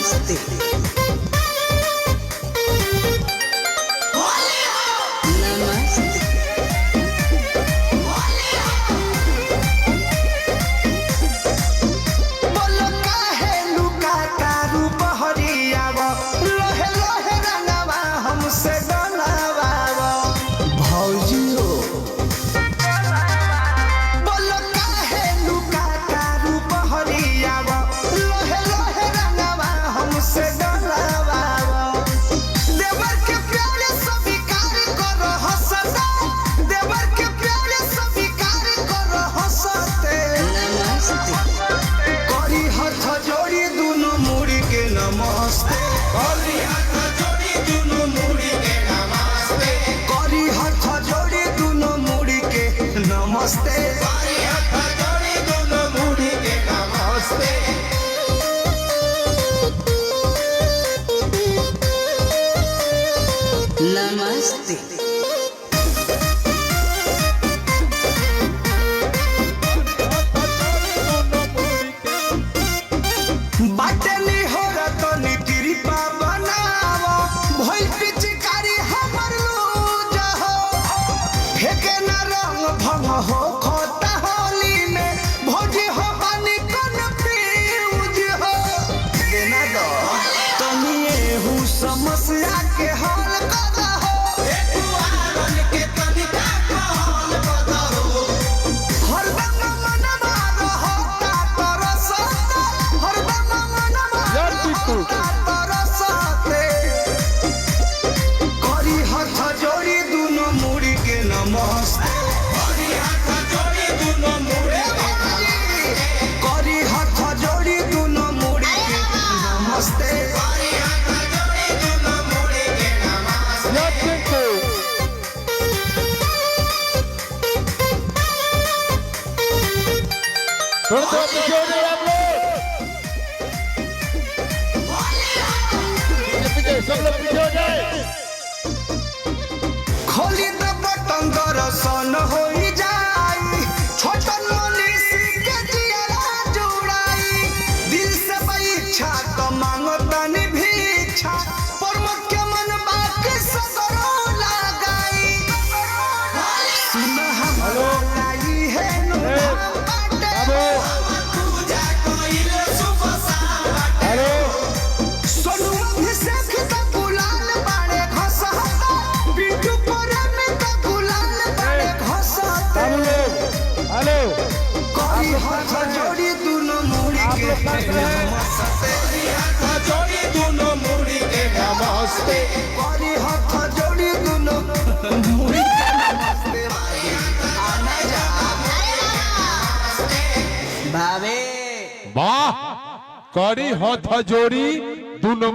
नमस्ते नमस्ते बाटली हो रतनी कृपा बनावा भई पिचकारी हमर लूज हो फेके न रंग भंग हो खोता होली में भोजी हो बनी कन फ्यूज हो देना दो तनिए हु समस्या के हल कर हो एकुआरन के तनिका हल कर हो हरदम मनवा रहता तरसता हरदम करी हाथ जोड़ी दुनो मुड़ी के नमस्ते करी हाथ जोड़ी दुनो मुड़ी करी हाथ जोड़ी दुनो मुड़ी के नमस्ते करी हाथ जोड़ी दुनो मुड़ी के नमस्ते सब लोग पीछे हो जाए। खोली द बटन दर्शन हो जाई छोटन मनीष के जिया जुड़ाई दिल से इच्छा तो मांगो तनी भिक्षा परमत के मन बाकी सदरो लगाई सुन हम लाई है नु बाटे पूजा कोइले सुबह शाम बाटे सोनू अभिषेक तो गुलाल बाड़े घसहता बिट्टू परे में तो गुलाल बाड़े घसहता हेलो करी हाथ जोड़ी दुनो मुड़ी के नमस्ते करी हाथ जोड़ी दुनो मुड़ी के नमस्ते करी हाथ जोड़ी दुनो मुड़ी के नमस्ते आना जा भावे वाह करी हाथ जोड़ी दोनों